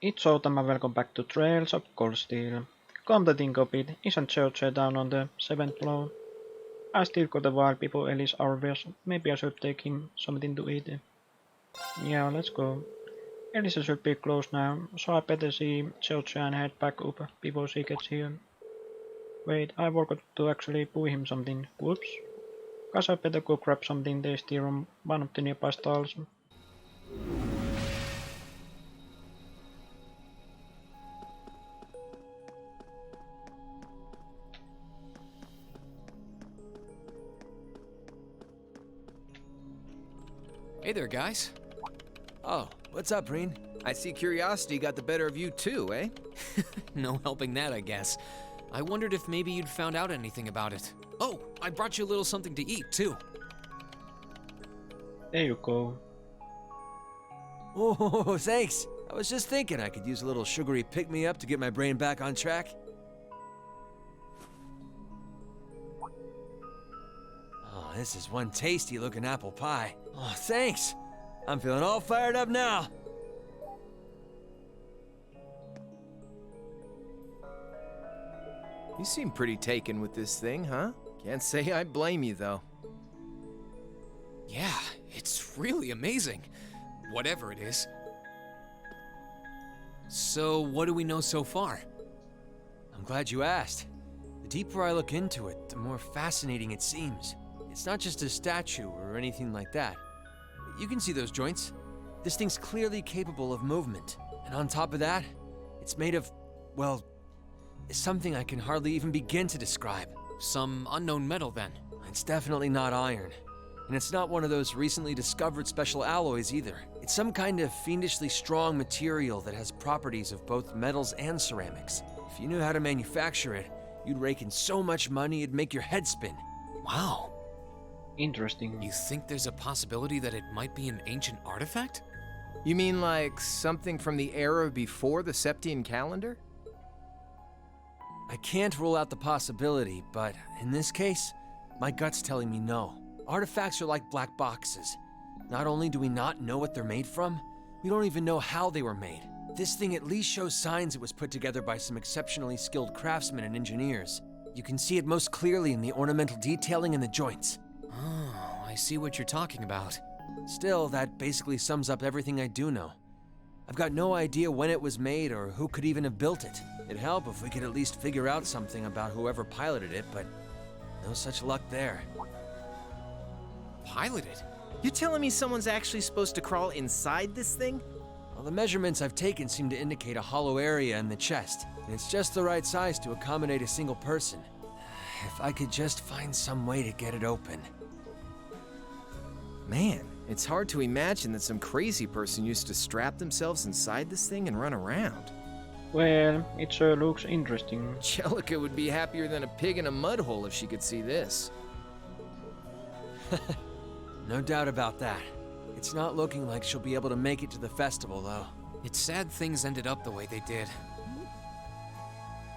It's autumn and welcome back to Trails of Cold Steel. Come to think of it, isn't church down on the seventh floor? I still got a while before Ellis arrives. Maybe I should take him something to eat. Yeah, let's go. Ellis should be close now, so I better see Church and head back up before she gets here. Wait, I forgot to actually buy him something. Whoops. Guess I better go grab something tasty from one of the nearby stalls. Hey there, guys. Oh, what's up, Reen? I see curiosity got the better of you too, eh? No helping that, I guess. I wondered if maybe you'd found out anything about it. Oh, I brought you a little something to eat, too. There you go. Oh, thanks. I was just thinking I could use a little sugary pick-me-up to get my brain back on track. Oh, this is one tasty-looking apple pie. Oh, thanks. I'm feeling all fired up now. You seem pretty taken with this thing, huh? Can't say I blame you, though. Yeah, it's really amazing. Whatever it is. So, what do we know so far? I'm glad you asked. The deeper I look into it, the more fascinating it seems. It's not just a statue or anything like that. You can see those joints. This thing's clearly capable of movement. And on top of that, it's made of, well, something I can hardly even begin to describe. Some unknown metal, then. It's definitely not iron. And it's not one of those recently discovered special alloys either. It's some kind of fiendishly strong material that has properties of both metals and ceramics. If you knew how to manufacture it, you'd rake in so much money it'd make your head spin. Wow. Interesting. You think there's a possibility that it might be an ancient artifact? You mean like something from the era before the Septian calendar? I can't rule out the possibility, but in this case, my gut's telling me no. Artifacts are like black boxes. Not only do we not know what they're made from, we don't even know how they were made. This thing at least shows signs it was put together by some exceptionally skilled craftsmen and engineers. You can see it most clearly in the ornamental detailing in the joints. Oh, I see what you're talking about. Still, that basically sums up everything I do know. I've got no idea when it was made or who could even have built it. It'd help if we could at least figure out something about whoever piloted it, but no such luck there. Piloted? You telling me someone's actually supposed to crawl inside this thing? Well, the measurements I've taken seem to indicate a hollow area in the chest, and it's just the right size to accommodate a single person. If I could just find some way to get it open. Man, it's hard to imagine that some crazy person used to strap themselves inside this thing and run around. Well, it sure looks interesting. Jellica would be happier than a pig in a mud hole if she could see this. No doubt about that. It's not looking like she'll be able to make it to the festival, though. It's sad things ended up the way they did.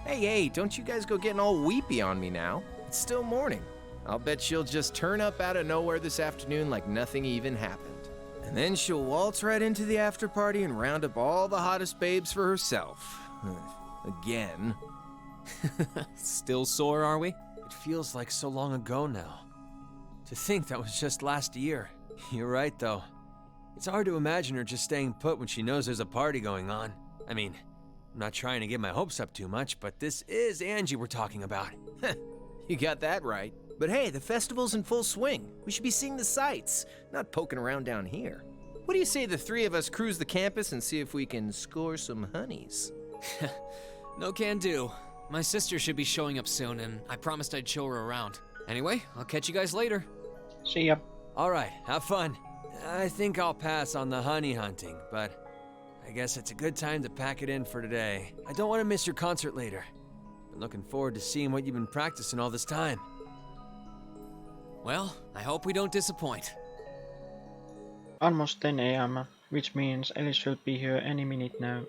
Hey, don't you guys go getting all weepy on me now. It's still morning. I'll bet she'll just turn up out of nowhere this afternoon like nothing even happened. And then she'll waltz right into the after party and round up all the hottest babes for herself. Again. Still sore, are we? It feels like so long ago now. To think that was just last year. You're right, though. It's hard to imagine her just staying put when she knows there's a party going on. I mean, I'm not trying to get my hopes up too much, but this is Angie we're talking about. You got that right. But hey, the festival's in full swing. We should be seeing the sights, not poking around down here. What do you say the three of us cruise the campus and see if we can score some honeys? No can do. My sister should be showing up soon, and I promised I'd show her around. Anyway, I'll catch you guys later. See ya. All right, have fun. I think I'll pass on the honey hunting, but I guess it's a good time to pack it in for today. I don't want to miss your concert later. Been looking forward to seeing what you've been practicing all this time. Well, I hope we don't disappoint. Almost 10 a.m., which means Ellie should be here any minute now.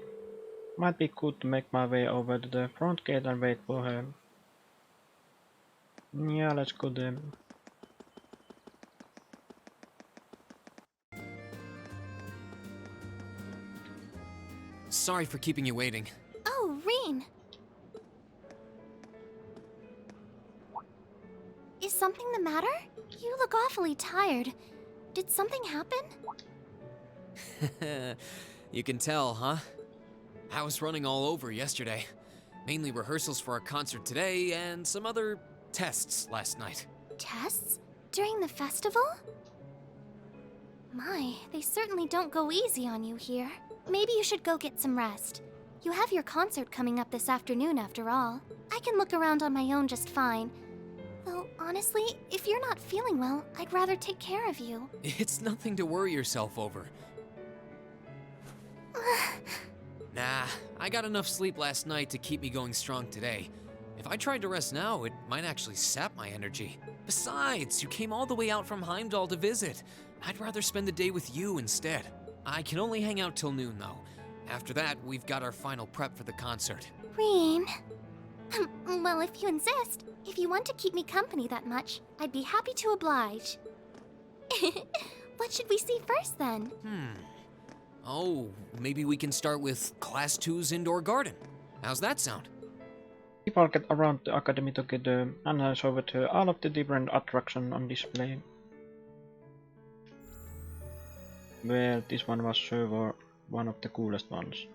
Might be good to make my way over to the front gate and wait for her. Yeah, let's go there. Sorry for keeping you waiting. Oh, Reen. Is something the matter? You look awfully tired. Did something happen? You can tell, huh? I was running all over yesterday. Mainly rehearsals for our concert today and some other tests last night. Tests? During the festival? My, they certainly don't go easy on you here. Maybe you should go get some rest. You have your concert coming up this afternoon after all. I can look around on my own just fine. Though, honestly, if you're not feeling well, I'd rather take care of you. It's nothing to worry yourself over. Nah, I got enough sleep last night to keep me going strong today. If I tried to rest now, it might actually sap my energy. Besides, you came all the way out from Heimdall to visit. I'd rather spend the day with you instead. I can only hang out till noon, though. After that, we've got our final prep for the concert. Reen. Well, if you insist. If you want to keep me company that much, I'd be happy to oblige. What should we see first, then? Oh, maybe we can start with Class 2's indoor garden. How's that sound? People get around the academy together and hands over to all of the different attractions on display. Well, this one was sure one of the coolest ones.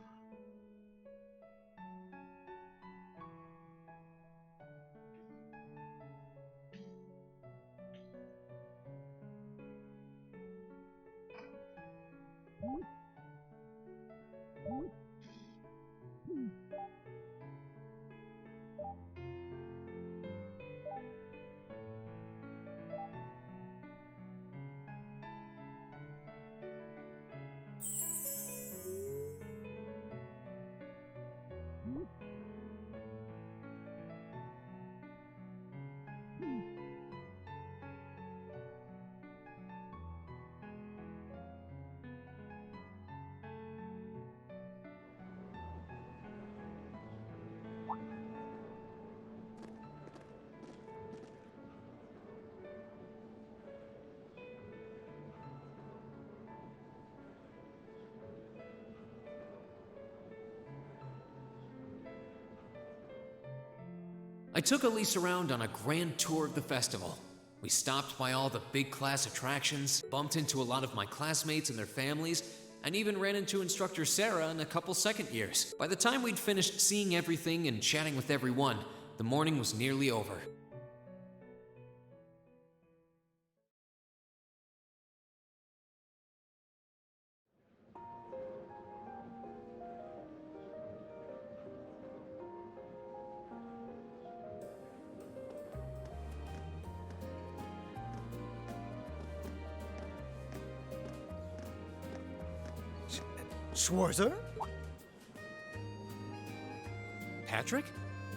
I took Elise around on a grand tour of the festival. We stopped by all the big class attractions, bumped into a lot of my classmates and their families, and even ran into instructor Sarah and a couple second years. By the time we'd finished seeing everything and chatting with everyone, the morning was nearly over. Schwarzer? Patrick?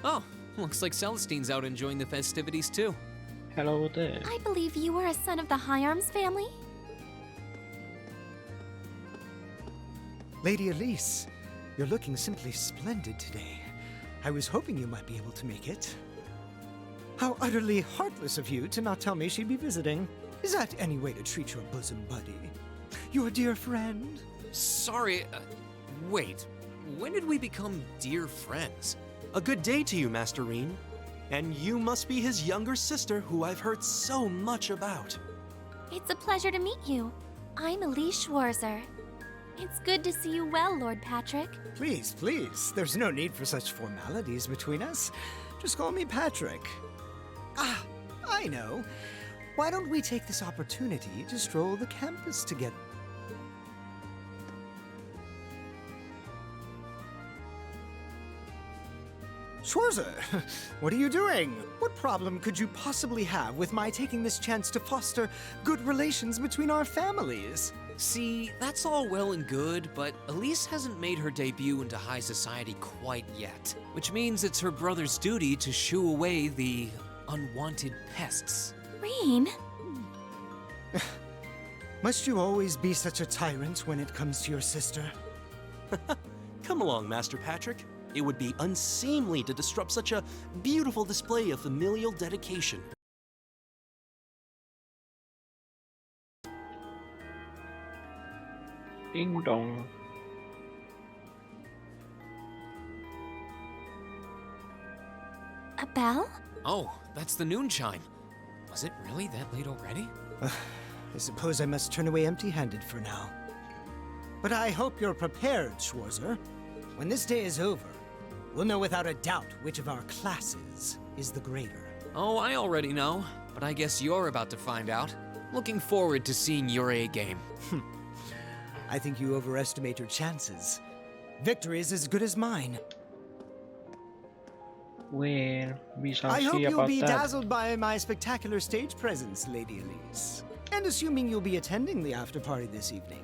Oh, looks like Celestine's out enjoying the festivities too. Hello there. I believe you are a son of the High Arms family? Lady Elise, you're looking simply splendid today. I was hoping you might be able to make it. How utterly heartless of you to not tell me she'd be visiting. Is that any way to treat your bosom buddy? Your dear friend? Sorry, wait. When did we become dear friends? A good day to you, Master Reen. And you must be his younger sister who I've heard so much about. It's a pleasure to meet you. I'm Elise Schwarzer. It's good to see you well, Lord Patrick. Please, please. There's no need for such formalities between us. Just call me Patrick. Ah, I know. Why don't we take this opportunity to stroll the campus together? Schwarzer, what are you doing? What problem could you possibly have with my taking this chance to foster good relations between our families? See, that's all well and good, but Elise hasn't made her debut into high society quite yet. Which means it's her brother's duty to shoo away the unwanted pests. Reen? Must you always be such a tyrant when it comes to your sister? Come along, Master Patrick. It would be unseemly to disrupt such a beautiful display of familial dedication. Ding dong. A bell? Oh, that's the noon chime. Was it really that late already? I suppose I must turn away empty-handed for now. But I hope you're prepared, Schwarzer. When this day is over, we'll know without a doubt which of our classes is the greater. Oh, I already know, but I guess you're about to find out. Looking forward to seeing your A game. I think you overestimate your chances. Victory is as good as mine. Well, we shall I hope see you'll about be that. dazzled by my spectacular stage presence, Lady Elise. And assuming you'll be attending the after-party this evening,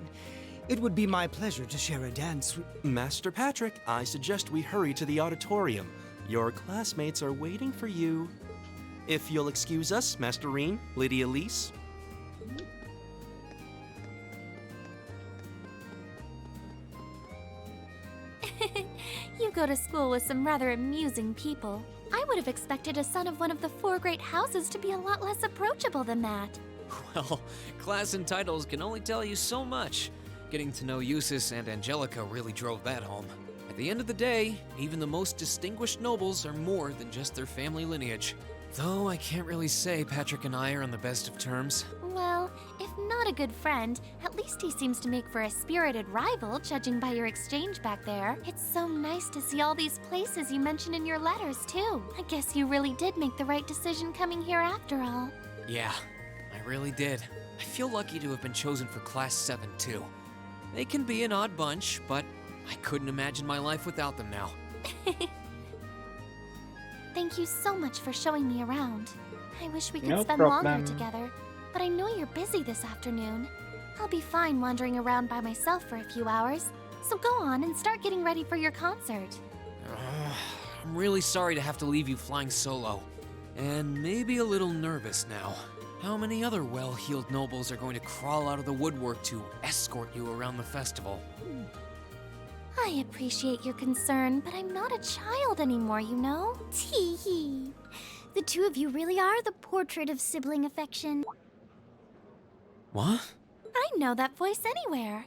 it would be my pleasure to share a dance with... Master Patrick, I suggest we hurry to the auditorium. Your classmates are waiting for you. If you'll excuse us, Master Reen, Lady Elise. You go to school with some rather amusing people. I would have expected a son of one of the 4 great houses to be a lot less approachable than that. Well, class and titles can only tell you so much. Getting to know Eustace and Angelica really drove that home. At the end of the day, even the most distinguished nobles are more than just their family lineage. Though I can't really say Patrick and I are on the best of terms. Well, if not a good friend, at least he seems to make for a spirited rival, judging by your exchange back there. It's so nice to see all these places you mentioned in your letters, too. I guess you really did make the right decision coming here after all. Yeah, I really did. I feel lucky to have been chosen for Class 7, too. They can be an odd bunch, but I couldn't imagine my life without them now. Thank you so much for showing me around. I wish we could No spend problem. longer together, but I know you're busy this afternoon. I'll be fine wandering around by myself for a few hours, so go on and start getting ready for your concert. I'm really sorry to have to leave you flying solo. And maybe a little nervous now. How many other well-heeled nobles are going to crawl out of the woodwork to escort you around the festival? I appreciate your concern, but I'm not a child anymore, you know? Tee-hee. The two of you really are the portrait of sibling affection. What? I know that voice anywhere.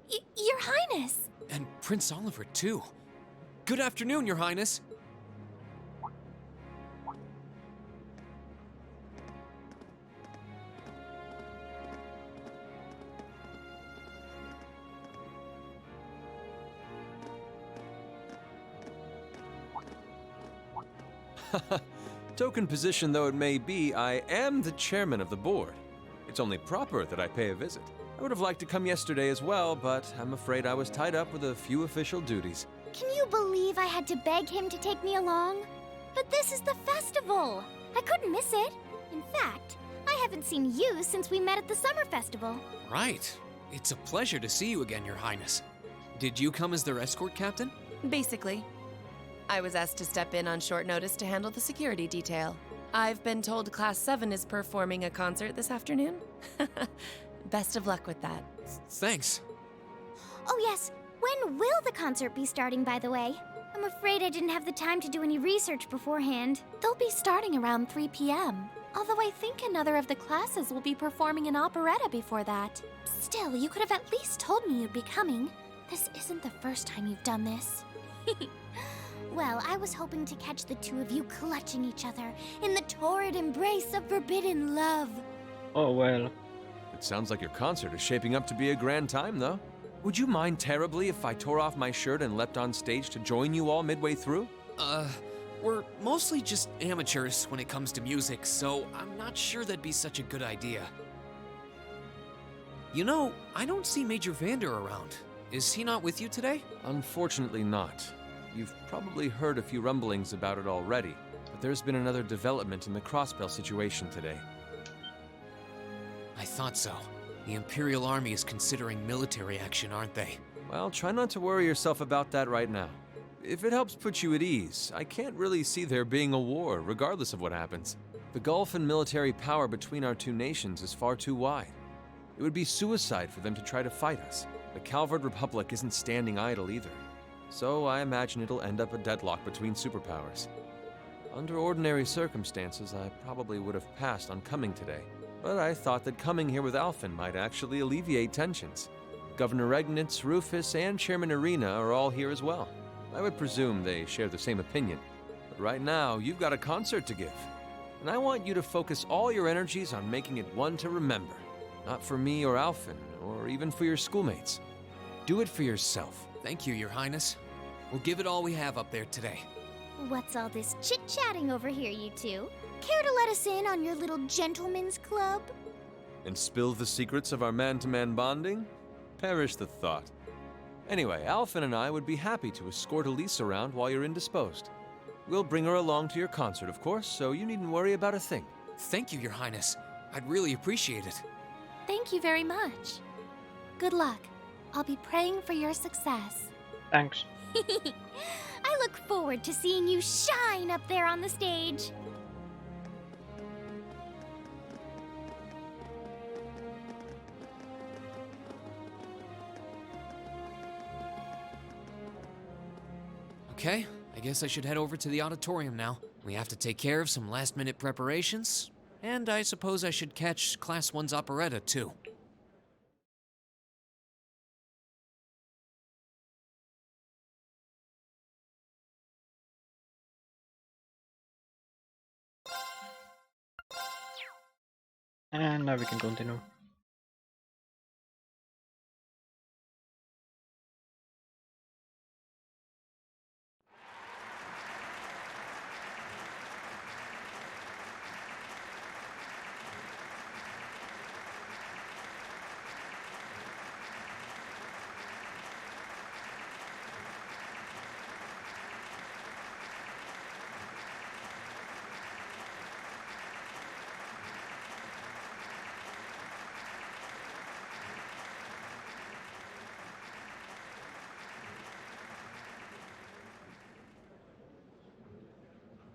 Your Highness! And Prince Olivert, too. Good afternoon, Your Highness. Token position though it may be, I am the chairman of the board. It's only proper that I pay a visit. I would have liked to come yesterday as well, but I'm afraid I was tied up with a few official duties. Can you believe I had to beg him to take me along? But this is the festival! I couldn't miss it. In fact, I haven't seen you since we met at the summer festival. Right. It's a pleasure to see you again, Your Highness. Did you come as their escort captain? Basically. I was asked to step in on short notice to handle the security detail. I've been told Class 7 is performing a concert this afternoon. Best of luck with that. Thanks. Oh yes, when will the concert be starting, by the way? I'm afraid I didn't have the time to do any research beforehand. They'll be starting around 3 p.m. Although I think another of the classes will be performing an operetta before that. Still, you could have at least told me you'd be coming. This isn't the first time you've done this. Well, I was hoping to catch the two of you clutching each other in the torrid embrace of forbidden love. Oh well. It sounds like your concert is shaping up to be a grand time, though. Would you mind terribly if I tore off my shirt and leapt on stage to join you all midway through? We're mostly just amateurs when it comes to music, so I'm not sure that'd be such a good idea. You know, I don't see Major Vander around. Is he not with you today? Unfortunately not. You've probably heard a few rumblings about it already, but there's been another development in the Crossbell situation today. I thought so. The Imperial Army is considering military action, aren't they? Well, try not to worry yourself about that right now. If it helps put you at ease, I can't really see there being a war, regardless of what happens. The gulf in military power between our two nations is far too wide. It would be suicide for them to try to fight us. The Calvard Republic isn't standing idle either. So I imagine it'll end up a deadlock between superpowers. Under ordinary circumstances, I probably would have passed on coming today. But I thought that coming here with Alfin might actually alleviate tensions. Governor Regnitz, Rufus, and Chairman Arena are all here as well. I would presume they share the same opinion. But right now, you've got a concert to give. And I want you to focus all your energies on making it one to remember. Not for me or Alfin, or even for your schoolmates. Do it for yourself. Thank you, Your Highness. We'll give it all we have up there today. What's all this chit-chatting over here, you two? Care to let us in on your little gentleman's club? And spill the secrets of our man-to-man bonding? Perish the thought. Anyway, Alfin and I would be happy to escort Elise around while you're indisposed. We'll bring her along to your concert, of course, so you needn't worry about a thing. Thank you, Your Highness. I'd really appreciate it. Thank you very much. Good luck. I'll be praying for your success. Thanks. I look forward to seeing you shine up there on the stage. Okay, I guess I should head over to the auditorium now. We have to take care of some last-minute preparations, and I suppose I should catch Class 1's operetta, too. And now we can continue.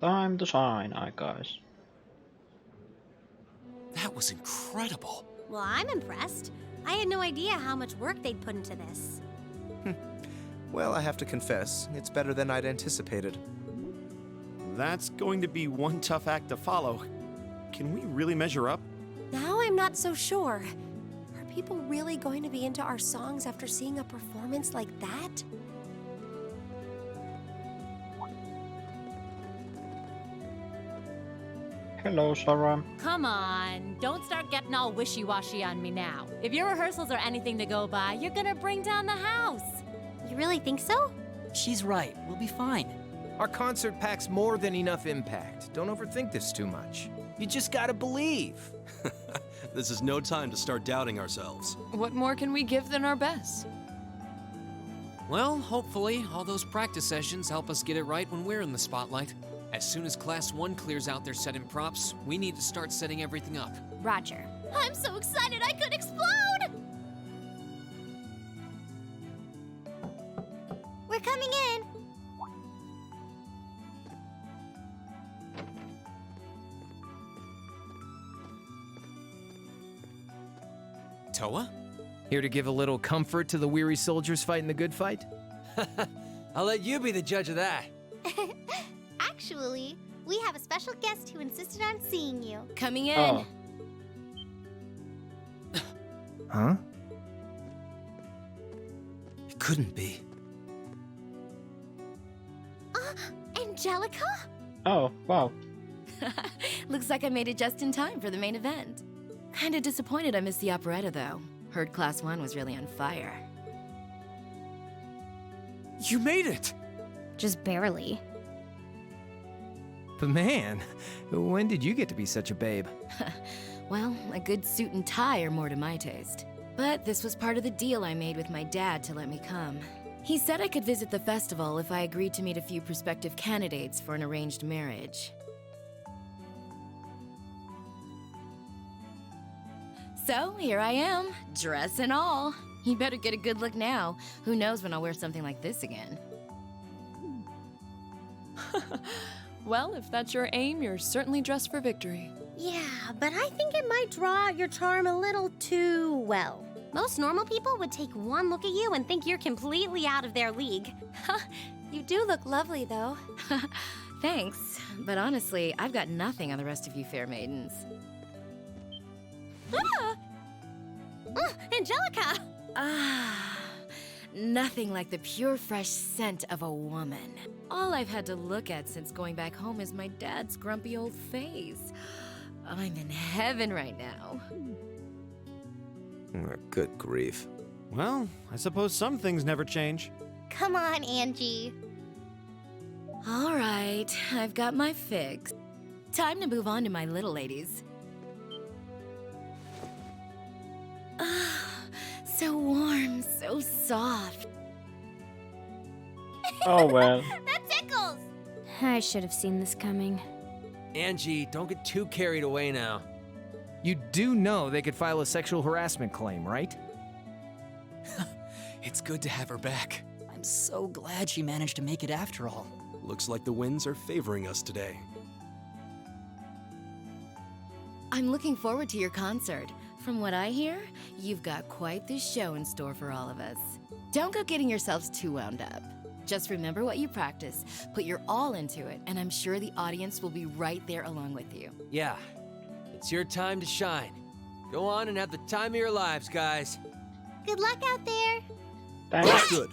Time to shine, I guess. That was incredible. Well, I'm impressed. I had no idea how much work they'd put into this. Well, I have to confess, it's better than I'd anticipated. That's going to be one tough act to follow. Can we really measure up? Now I'm not so sure. Are people really going to be into our songs after seeing a performance like that? Hello, Sora. Come on, don't start getting all wishy-washy on me now. If your rehearsals are anything to go by, you're gonna bring down the house. You really think so? She's right. We'll be fine. Our concert packs more than enough impact. Don't overthink this too much. You just gotta believe. This is no time to start doubting ourselves. What more can we give than our best? Well, hopefully, all those practice sessions help us get it right when we're in the spotlight. As soon as Class 1 clears out their set and props, we need to start setting everything up. Roger. I'm so excited I could explode! We're coming in. Toa? Here to give a little comfort to the weary soldiers fighting the good fight? I'll let you be the judge of that. Actually, we have a special guest who insisted on seeing you. Coming in. Oh, Huh? It couldn't be. Angelica? oh, wow. Looks like I made it just in time for the main event. Kinda disappointed I missed the operetta, though. Heard Class 1 was really on fire. You made it! Just barely. But man, when did you get to be such a babe? Well, a good suit and tie are more to my taste. But this was part of the deal I made with my dad to let me come. He said I could visit the festival if I agreed to meet a few prospective candidates for an arranged marriage. So, here I am, dress and all. You better get a good look now. Who knows when I'll wear something like this again. Well, if that's your aim, you're certainly dressed for victory. Yeah, but I think it might draw out your charm a little too well. Most normal people would take one look at you and think you're completely out of their league. You do look lovely, though. Thanks, but honestly, I've got nothing on the rest of you fair maidens. Angelica! Ah, nothing like the pure, fresh scent of a woman. All I've had to look at since going back home is my dad's grumpy old face. I'm in heaven right now. Good grief. Well, I suppose some things never change. Come on, Angie. All right, I've got my fix. Time to move on to my little ladies. Ah, so warm, so soft. Oh well. That tickles! I should have seen this coming. Angie, don't get too carried away now. You do know they could file a sexual harassment claim, right? It's good to have her back. I'm so glad she managed to make it after all. Looks like the winds are favoring us today. I'm looking forward to your concert. From what I hear, you've got quite the show in store for all of us. Don't go getting yourselves too wound up. Just remember what you practice, put your all into it, and I'm sure the audience will be right there along with you. Yeah, it's your time to shine. Go on and have the time of your lives, guys. Good luck out there. Thanks. Good.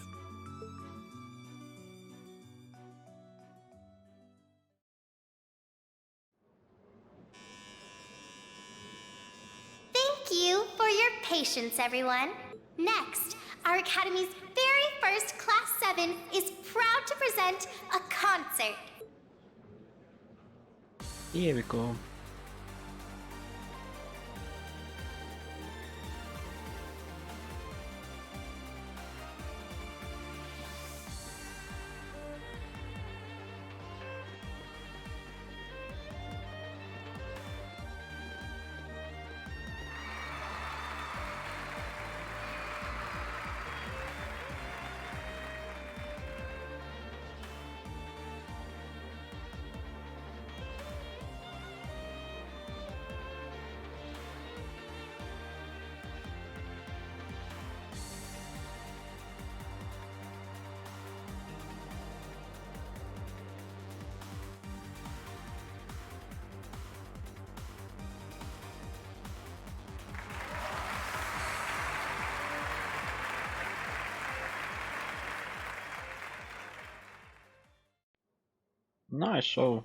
Thank you for your patience, everyone. Next, our Academy's very first Class 7 is proud to present a concert. Here we go. Nice show.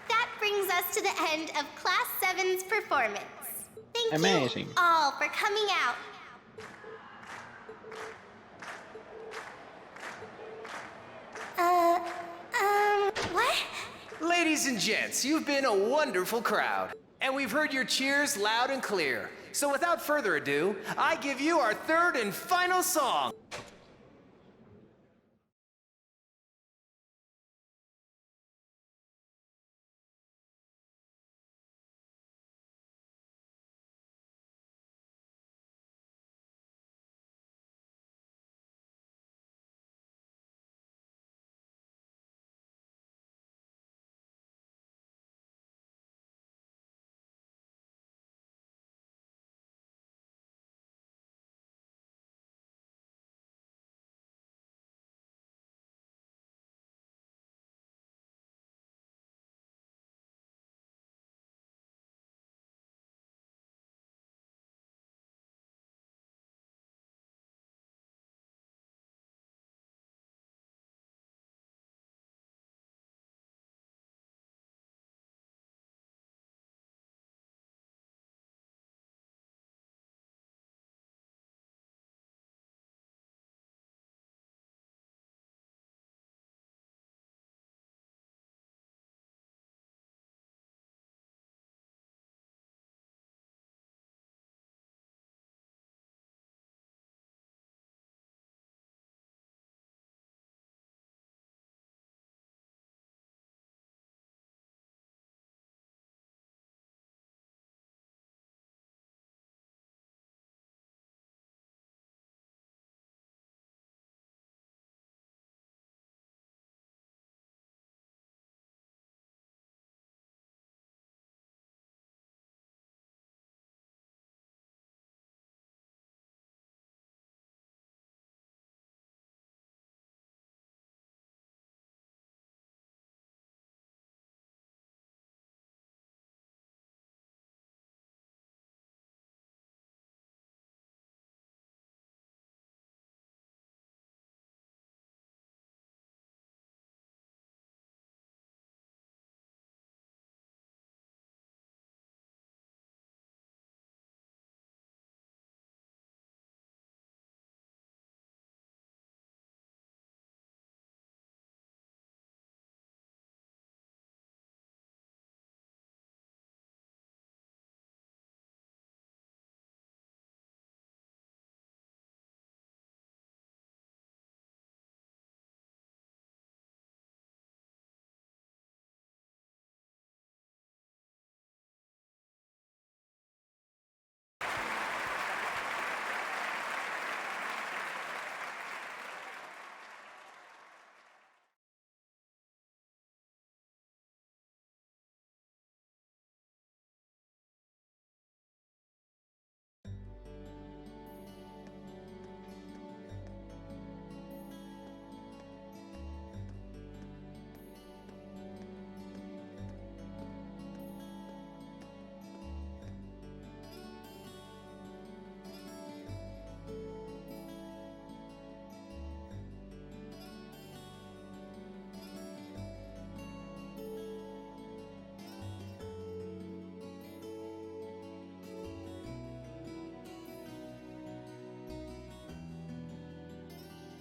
That brings us to the end of Class 7's performance. Thank Amazing. you all for coming out. What? Ladies and gents, you've been a wonderful crowd. And we've heard your cheers loud and clear. So without further ado, I give you our third and final song.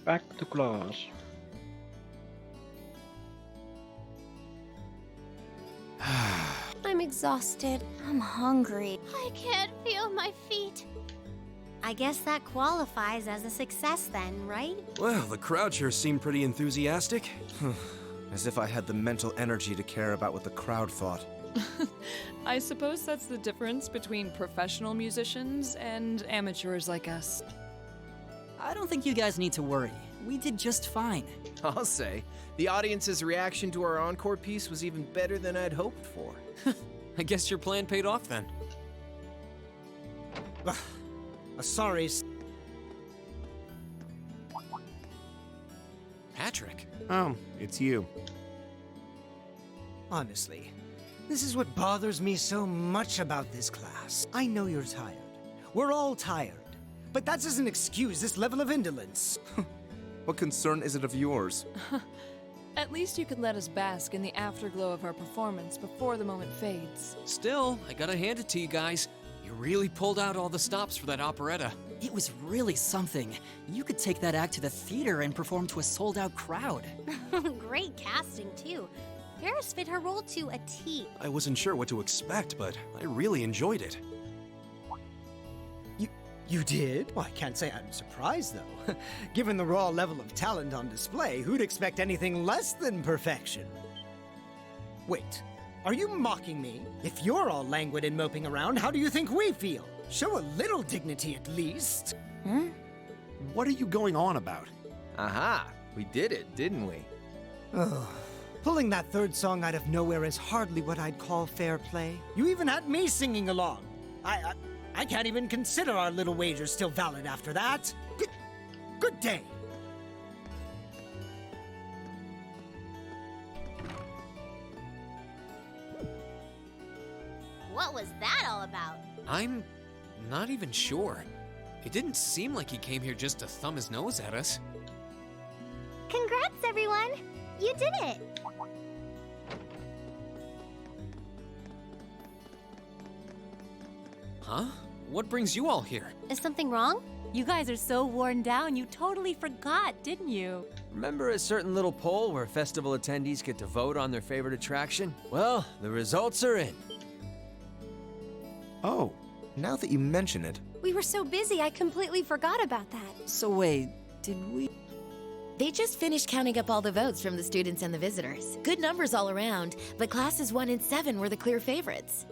Back to class. I'm exhausted. I'm hungry. I can't feel my feet. I guess that qualifies as a success then, right? Well, the crowd sure seemed pretty enthusiastic. As if I had the mental energy to care about what the crowd thought. I suppose that's the difference between professional musicians and amateurs like us. I don't think you guys need to worry. We did just fine. I'll say, the audience's reaction to our encore piece was even better than I'd hoped for. I guess your plan paid off then. Sorry. Patrick. Oh, it's you. Honestly, this is what bothers me so much about this class. I know you're tired. We're all tired. But that doesn't excuse this level of indolence. What concern is it of yours? At least you could let us bask in the afterglow of our performance before the moment fades. Still, I gotta hand it to you guys. You really pulled out all the stops for that operetta. It was really something. You could take that act to the theater and perform to a sold-out crowd. Great casting, too. Paris fit her role to a T. I wasn't sure what to expect, but I really enjoyed it. You did? Well, I can't say I'm surprised, though. Given the raw level of talent on display, who'd expect anything less than perfection? Wait, are you mocking me? If you're all languid and moping around, how do you think we feel? Show a little dignity at least. What are you going on about? Aha! We did it, didn't we? Oh, pulling that third song out of nowhere is hardly what I'd call fair play. You even had me singing along. I can't even consider our little wager still valid after that. Good day. What was that all about? I'm not even sure. It didn't seem like he came here just to thumb his nose at us. Congrats, everyone! You did it! Huh? What brings you all here? Is something wrong? You guys are so worn down, you totally forgot, didn't you? Remember a certain little poll where festival attendees get to vote on their favorite attraction? Well, the results are in. Oh, now that you mention it. We were so busy, I completely forgot about that. So wait, did we... They just finished counting up all the votes from the students and the visitors. Good numbers all around, but classes 1 and 7 were the clear favorites.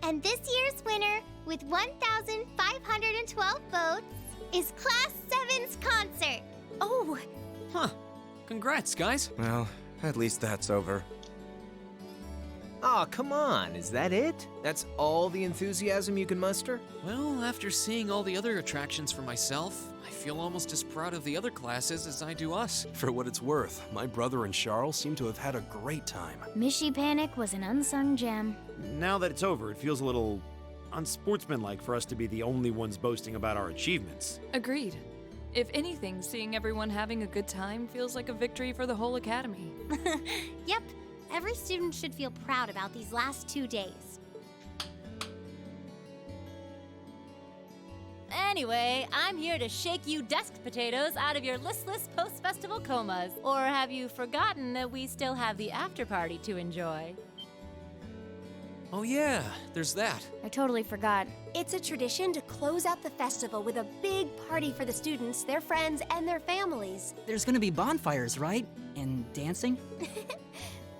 And this year's winner, with 1,512 votes, is Class 7's concert. Oh! Huh. Congrats, guys. Well, at least that's over. Aw, come on, is that it? That's all the enthusiasm you can muster? Well, after seeing all the other attractions for myself, I feel almost as proud of the other classes as I do us. For what it's worth, my brother and Charles seem to have had a great time. Mishy Panic was an unsung gem. Now that it's over, it feels a little unsportsmanlike for us to be the only ones boasting about our achievements. Agreed. If anything, seeing everyone having a good time feels like a victory for the whole academy. Yep. Every student should feel proud about these last 2 days. Anyway, I'm here to shake you desk potatoes out of your listless post-festival comas. Or have you forgotten that we still have the after party to enjoy? Oh yeah, there's that. I totally forgot. It's a tradition to close out the festival with a big party for the students, their friends, and their families. There's gonna be bonfires, right? And dancing?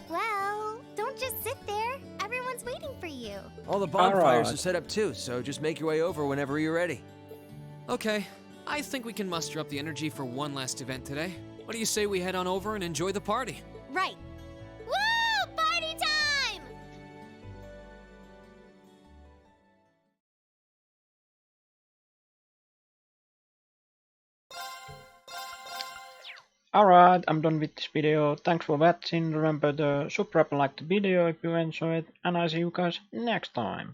Well, don't just sit there. Everyone's waiting for you. All the bonfires Alright. are set up too, so just make your way over whenever you're ready. Okay, I think we can muster up the energy for one last event today. What do you say we head on over and enjoy the party? Right. Woo! Party time! Alright, I'm done with this video. Thanks for watching. Remember to subscribe and like the video if you enjoyed, and I'll see you guys next time.